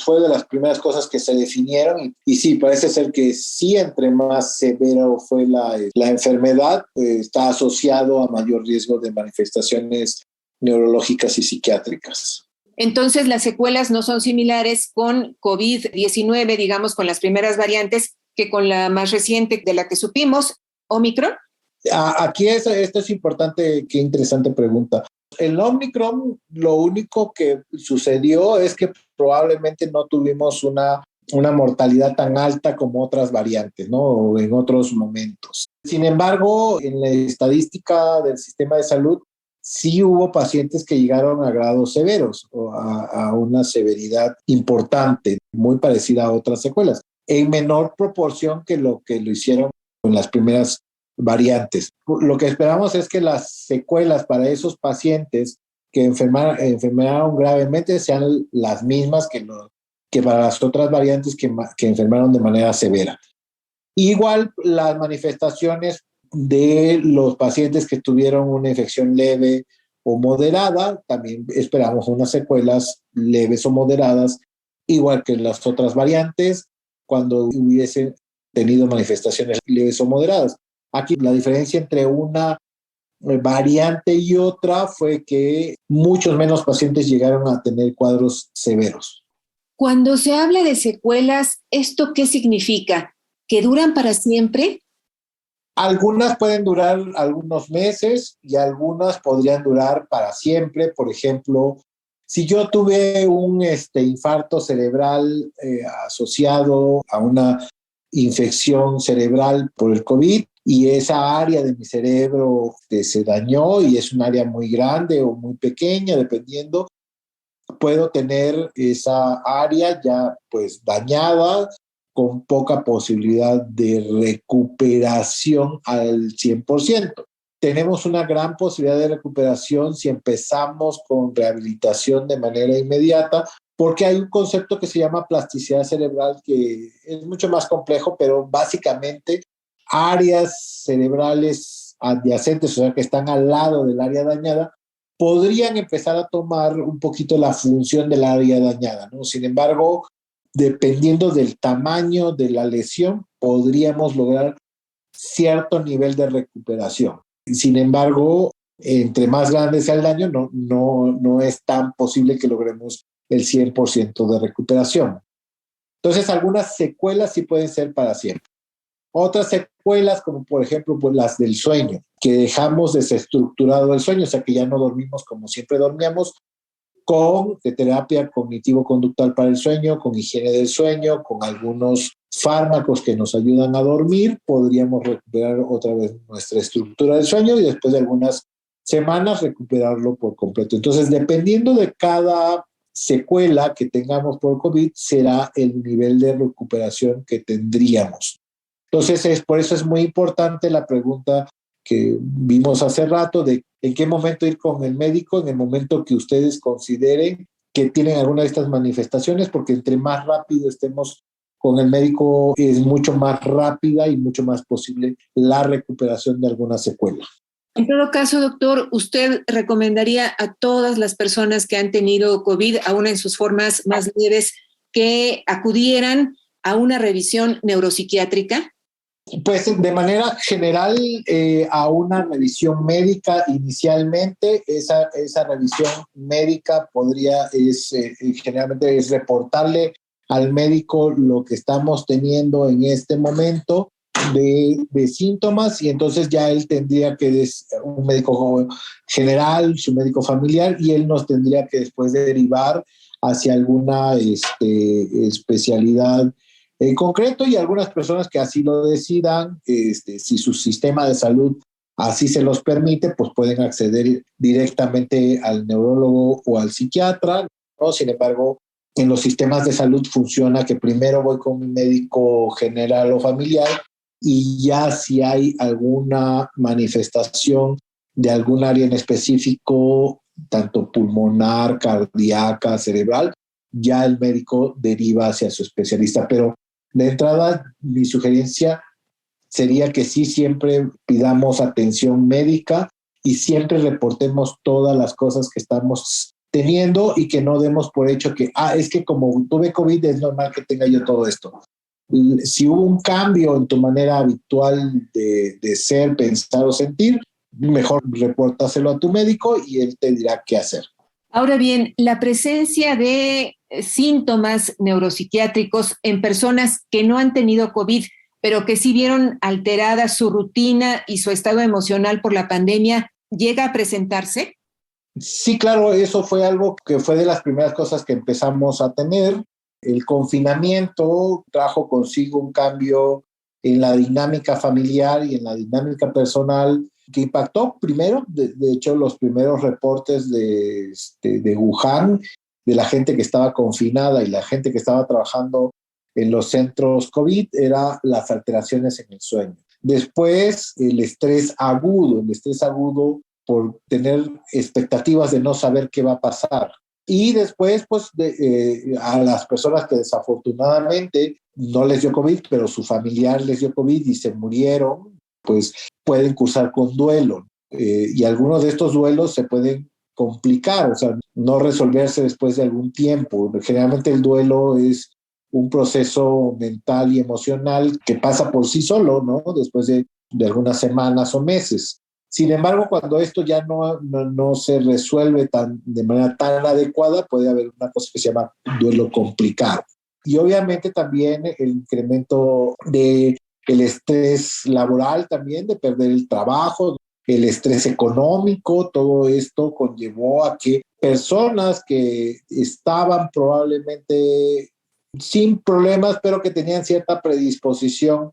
fue de las primeras cosas que se definieron y sí, parece ser que sí, entre más severo fue la enfermedad, está asociado a mayor riesgo de manifestaciones neurológicas y psiquiátricas. Entonces, las secuelas no son similares con COVID-19, digamos, con las primeras variantes, que con la más reciente de la que supimos, Omicron. Aquí esto es importante, qué interesante pregunta. El Omicron, lo único que sucedió es que probablemente no tuvimos una mortalidad tan alta como otras variantes, ¿no? O en otros momentos. Sin embargo, en la estadística del sistema de salud, sí hubo pacientes que llegaron a grados severos o a una severidad importante, muy parecida a otras secuelas, en menor proporción que lo hicieron con las primeras variantes. Lo que esperamos es que las secuelas para esos pacientes que enfermaron gravemente sean las mismas que para las otras variantes que enfermaron de manera severa. Igual las manifestaciones de los pacientes que tuvieron una infección leve o moderada, también esperamos unas secuelas leves o moderadas, igual que las otras variantes, cuando hubiesen tenido manifestaciones leves o moderadas. Aquí la diferencia entre una variante y otra fue que muchos menos pacientes llegaron a tener cuadros severos. Cuando se habla de secuelas, ¿esto qué significa? ¿Que duran para siempre? Algunas pueden durar algunos meses y algunas podrían durar para siempre. Por ejemplo, si yo tuve un infarto cerebral asociado a una infección cerebral por el COVID y esa área de mi cerebro se dañó y es un área muy grande o muy pequeña, dependiendo, puedo tener esa área ya pues dañada con poca posibilidad de recuperación al 100%. Tenemos una gran posibilidad de recuperación si empezamos con rehabilitación de manera inmediata, porque hay un concepto que se llama plasticidad cerebral que es mucho más complejo, pero básicamente áreas cerebrales adyacentes, o sea, que están al lado del área dañada, podrían empezar a tomar un poquito la función del área dañada, ¿no? Sin embargo, dependiendo del tamaño de la lesión, podríamos lograr cierto nivel de recuperación. Sin embargo, entre más grande sea el daño, no es tan posible que logremos el 100% de recuperación. Entonces, algunas secuelas sí pueden ser para siempre. Otras secuelas, como por ejemplo pues las del sueño, que dejamos desestructurado el sueño, o sea que ya no dormimos como siempre dormíamos, con terapia cognitivo-conductual para el sueño, con higiene del sueño, con algunos fármacos que nos ayudan a dormir, podríamos recuperar otra vez nuestra estructura del sueño y después de algunas semanas recuperarlo por completo. Entonces, dependiendo de cada secuela que tengamos por COVID, será el nivel de recuperación que tendríamos. Entonces, por eso es muy importante la pregunta que vimos hace rato de en qué momento ir con el médico, en el momento que ustedes consideren que tienen alguna de estas manifestaciones, porque entre más rápido estemos con el médico, es mucho más rápida y mucho más posible la recuperación de alguna secuela. En todo caso, doctor, ¿usted recomendaría a todas las personas que han tenido COVID, aún en sus formas más leves, que acudieran a una revisión neuropsiquiátrica? Pues de manera general a una revisión médica inicialmente. Esa revisión médica generalmente es reportarle al médico lo que estamos teniendo en este momento de síntomas, y entonces ya él tendría que, un médico general, su médico familiar, y él nos tendría que después derivar hacia alguna especialidad en concreto, y algunas personas que así lo decidan, si su sistema de salud así se los permite, pues pueden acceder directamente al neurólogo o al psiquiatra, ¿no? Sin embargo, en los sistemas de salud funciona que primero voy con mi médico general o familiar, y ya si hay alguna manifestación de algún área en específico, tanto pulmonar, cardíaca, cerebral, ya el médico deriva hacia su especialista. Pero de entrada, mi sugerencia sería que sí siempre pidamos atención médica y siempre reportemos todas las cosas que estamos teniendo, y que no demos por hecho que, es que como tuve COVID es normal que tenga yo todo esto. Si hubo un cambio en tu manera habitual de ser, pensar o sentir, mejor repórtaselo a tu médico y él te dirá qué hacer. Ahora bien, la presencia de síntomas neuropsiquiátricos en personas que no han tenido COVID, pero que sí vieron alterada su rutina y su estado emocional por la pandemia, ¿llega a presentarse? Sí, claro, eso fue algo que fue de las primeras cosas que empezamos a tener. El confinamiento trajo consigo un cambio en la dinámica familiar y en la dinámica personal que impactó primero, de hecho, los primeros reportes de Wuhan, de la gente que estaba confinada y la gente que estaba trabajando en los centros COVID, era las alteraciones en el sueño. Después, el estrés agudo por tener expectativas de no saber qué va a pasar. Y después, pues, a las personas que desafortunadamente no les dio COVID, pero su familiar les dio COVID y se murieron, pues pueden cursar con duelo. Y algunos de estos duelos se pueden complicar, o sea, no resolverse después de algún tiempo. Generalmente el duelo es un proceso mental y emocional que pasa por sí solo, ¿no? Después de algunas semanas o meses. Sin embargo, cuando esto ya no se resuelve de manera tan adecuada, puede haber una cosa que se llama duelo complicado. Y obviamente también el incremento del estrés laboral, también de perder el trabajo, el estrés económico, todo esto conllevó a que personas que estaban probablemente sin problemas, pero que tenían cierta predisposición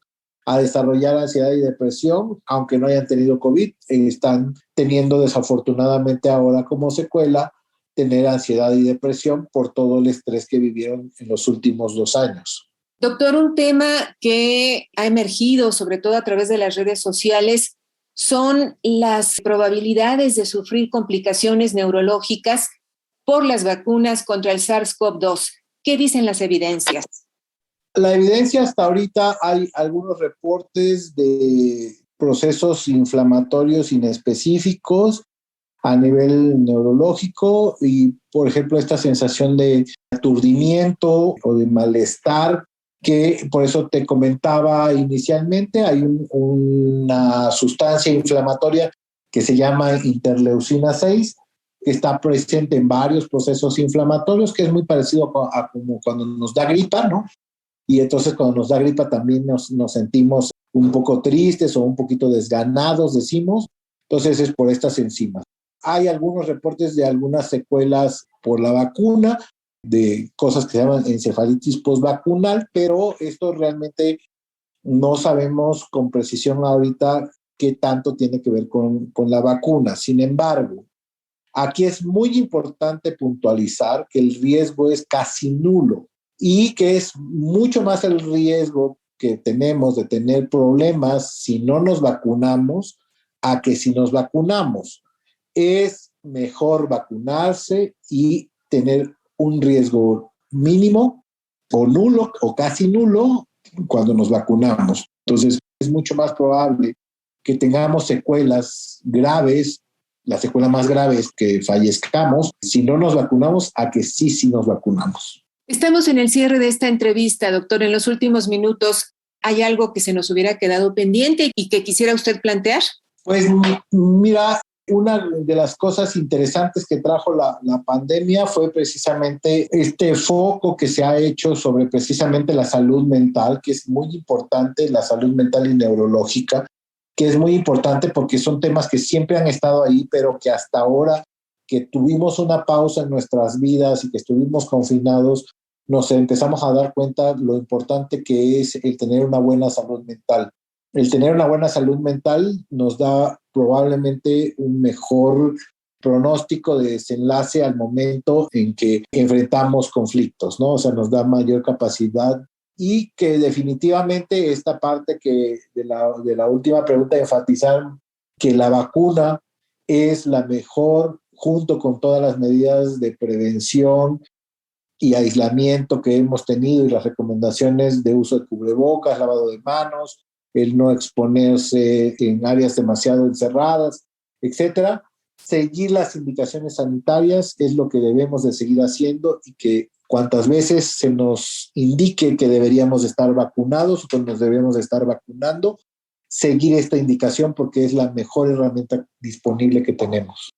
a desarrollar ansiedad y depresión, aunque no hayan tenido COVID, están teniendo desafortunadamente ahora como secuela tener ansiedad y depresión por todo el estrés que vivieron en los últimos 2 años. Doctor, un tema que ha emergido, sobre todo a través de las redes sociales, son las probabilidades de sufrir complicaciones neurológicas por las vacunas contra el SARS-CoV-2. ¿Qué dicen las evidencias? La evidencia hasta ahorita, hay algunos reportes de procesos inflamatorios inespecíficos a nivel neurológico y, por ejemplo, esta sensación de aturdimiento o de malestar, que por eso te comentaba inicialmente, hay una sustancia inflamatoria que se llama interleucina 6, que está presente en varios procesos inflamatorios, que es muy parecido a como cuando nos da gripa, ¿no? Y entonces cuando nos da gripa también nos sentimos un poco tristes o un poquito desganados, decimos. Entonces es por estas enzimas. Hay algunos reportes de algunas secuelas por la vacuna, de cosas que se llaman encefalitis postvacunal, pero esto realmente no sabemos con precisión ahorita qué tanto tiene que ver con la vacuna. Sin embargo, aquí es muy importante puntualizar que el riesgo es casi nulo y que es mucho más el riesgo que tenemos de tener problemas si no nos vacunamos a que si nos vacunamos. Es mejor vacunarse y tener un riesgo mínimo o nulo o casi nulo cuando nos vacunamos. Entonces, es mucho más probable que tengamos secuelas graves, la secuela más grave es que fallezcamos si no nos vacunamos a que sí nos vacunamos. Estamos en el cierre de esta entrevista, doctor. En los últimos minutos, ¿hay algo que se nos hubiera quedado pendiente y que quisiera usted plantear? Pues mira, una de las cosas interesantes que trajo la pandemia fue precisamente este foco que se ha hecho sobre precisamente la salud mental, que es muy importante, la salud mental y neurológica, que es muy importante porque son temas que siempre han estado ahí, pero que hasta ahora que tuvimos una pausa en nuestras vidas y que estuvimos confinados, nos empezamos a dar cuenta lo importante que es el tener una buena salud mental. El tener una buena salud mental nos da probablemente un mejor pronóstico de desenlace al momento en que enfrentamos conflictos, ¿no? O sea, nos da mayor capacidad y que definitivamente esta parte que de la última pregunta, enfatizar que la vacuna es la mejor junto con todas las medidas de prevención y aislamiento que hemos tenido y las recomendaciones de uso de cubrebocas, lavado de manos, el no exponerse en áreas demasiado encerradas, etcétera. Seguir las indicaciones sanitarias es lo que debemos de seguir haciendo y que cuantas veces se nos indique que deberíamos estar vacunados o que nos debemos de estar vacunando, seguir esta indicación porque es la mejor herramienta disponible que tenemos.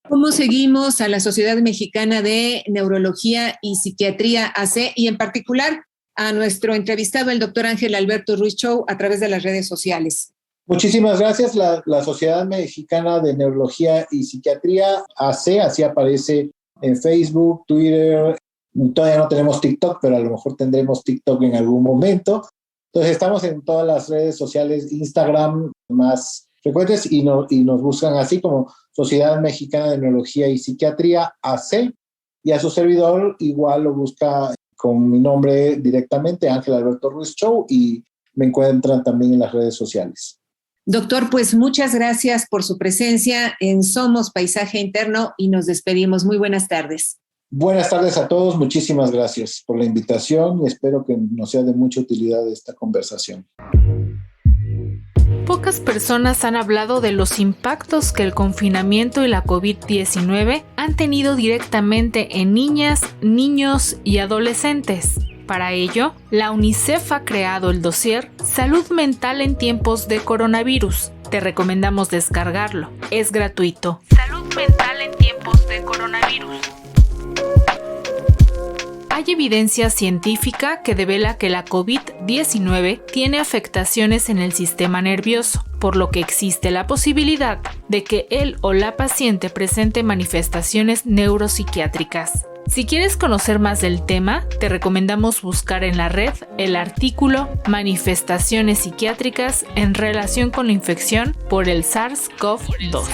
¿Cómo seguimos a la Sociedad Mexicana de Neurología y Psiquiatría AC y en particular a nuestro entrevistado, el doctor Ángel Alberto Ruiz Chow, a través de las redes sociales? Muchísimas gracias. La Sociedad Mexicana de Neurología y Psiquiatría AC, así aparece en Facebook, Twitter. Todavía no tenemos TikTok, pero a lo mejor tendremos TikTok en algún momento. Entonces estamos en todas las redes sociales, Instagram más frecuentes y nos buscan así como Sociedad Mexicana de Neurología y Psiquiatría AC, y a su servidor igual lo busca con mi nombre directamente, Ángel Alberto Ruiz Chow, y me encuentran también en las redes sociales. Doctor, pues muchas gracias por su presencia en Somos Paisaje Interno y nos despedimos. Muy buenas tardes. Buenas tardes a todos, muchísimas gracias por la invitación y espero que nos sea de mucha utilidad esta conversación. Pocas personas han hablado de los impactos que el confinamiento y la COVID-19 han tenido directamente en niñas, niños y adolescentes. Para ello, la UNICEF ha creado el dossier Salud Mental en tiempos de coronavirus. Te recomendamos descargarlo. Es gratuito. Salud mental en tiempos de coronavirus. Hay evidencia científica que devela que la COVID-19 tiene afectaciones en el sistema nervioso, por lo que existe la posibilidad de que él o la paciente presente manifestaciones neuropsiquiátricas. Si quieres conocer más del tema, te recomendamos buscar en la red el artículo Manifestaciones psiquiátricas en relación con la infección por el SARS-CoV-2.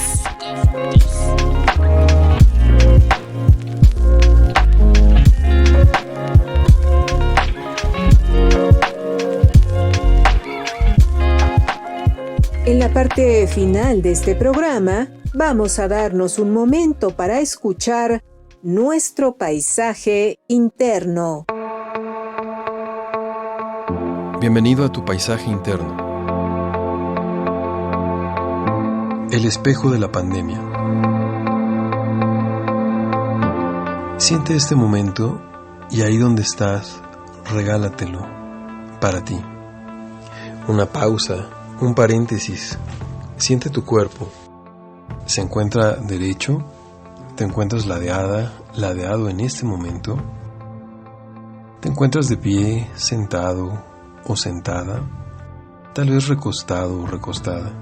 En la parte final de este programa, vamos a darnos un momento para escuchar nuestro paisaje interno. Bienvenido a tu paisaje interno. El espejo de la pandemia. Siente este momento y ahí donde estás, regálatelo para ti. Una pausa, un paréntesis. Siente tu cuerpo. ¿Se encuentra derecho? ¿Te encuentras ladeado en este momento? ¿Te encuentras de pie, sentado o sentada? Tal vez recostado o recostada.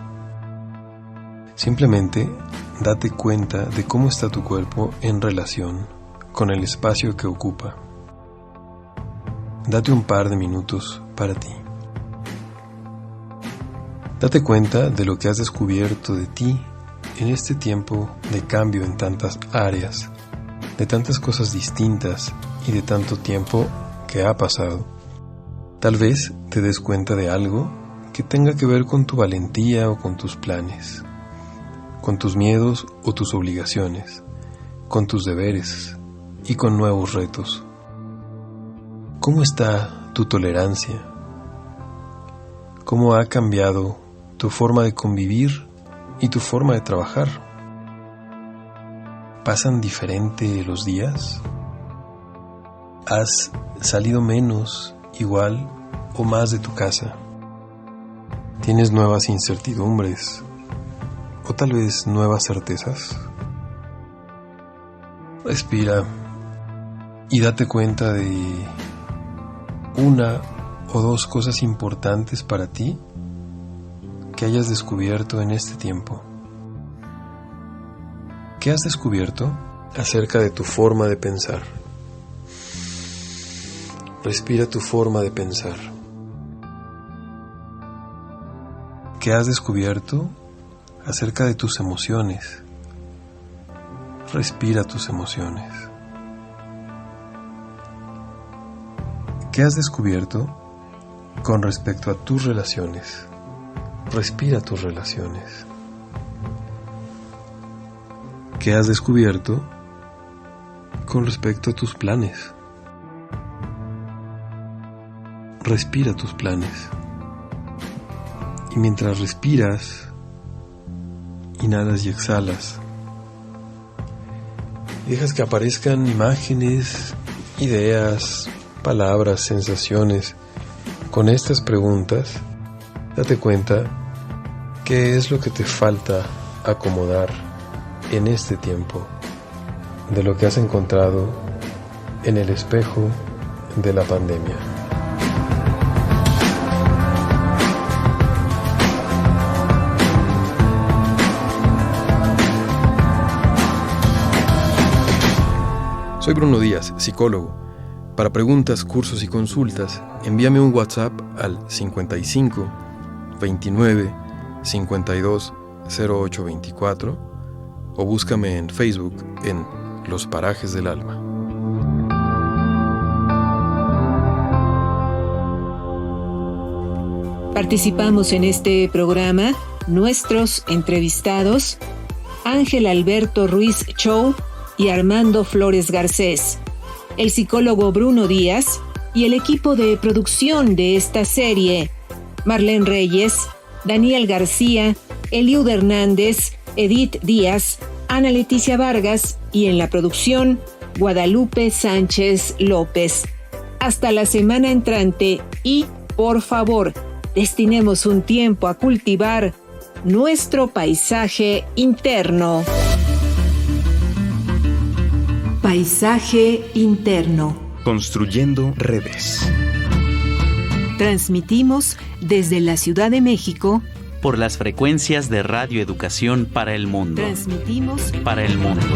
Simplemente date cuenta de cómo está tu cuerpo en relación con el espacio que ocupa. Date un par de minutos para ti. Date cuenta de lo que has descubierto de ti en este tiempo de cambio en tantas áreas, de tantas cosas distintas y de tanto tiempo que ha pasado. Tal vez te des cuenta de algo que tenga que ver con tu valentía o con tus planes, con tus miedos o tus obligaciones, con tus deberes y con nuevos retos. ¿Cómo está tu tolerancia? ¿Cómo ha cambiado tu forma de convivir y tu forma de trabajar? ¿Pasan diferente los días? ¿Has salido menos, igual o más de tu casa? ¿Tienes nuevas incertidumbres o tal vez nuevas certezas? Respira y date cuenta de una o dos cosas importantes para ti que hayas descubierto en este tiempo. ¿Qué has descubierto acerca de tu forma de pensar? Respira tu forma de pensar. ¿Qué has descubierto acerca de tus emociones? Respira tus emociones. ¿Qué has descubierto con respecto a tus relaciones? Respira tus relaciones. ¿Qué has descubierto con respecto a tus planes? Respira tus planes. Y mientras respiras, inhalas y exhalas. Dejas que aparezcan imágenes, ideas, palabras, sensaciones. Con estas preguntas, date cuenta qué es lo que te falta acomodar en este tiempo de lo que has encontrado en el espejo de la pandemia. Soy Bruno Díaz, psicólogo. Para preguntas, cursos y consultas, envíame un WhatsApp al 55 29 52 08 24 o búscame en Facebook en Los Parajes del Alma. Participamos en este programa nuestros entrevistados Ángel Alberto Ruiz Chou y Armando Flores Garcés, el psicólogo Bruno Díaz y el equipo de producción de esta serie, Marlene Reyes, Daniel García, Eliud Hernández, Edith Díaz, Ana Leticia Vargas y en la producción, Guadalupe Sánchez López. Hasta la semana entrante y, por favor, destinemos un tiempo a cultivar nuestro paisaje interno. Paisaje interno. Construyendo redes. Transmitimos desde la Ciudad de México por las frecuencias de Radio Educación para el Mundo. Transmitimos para el mundo.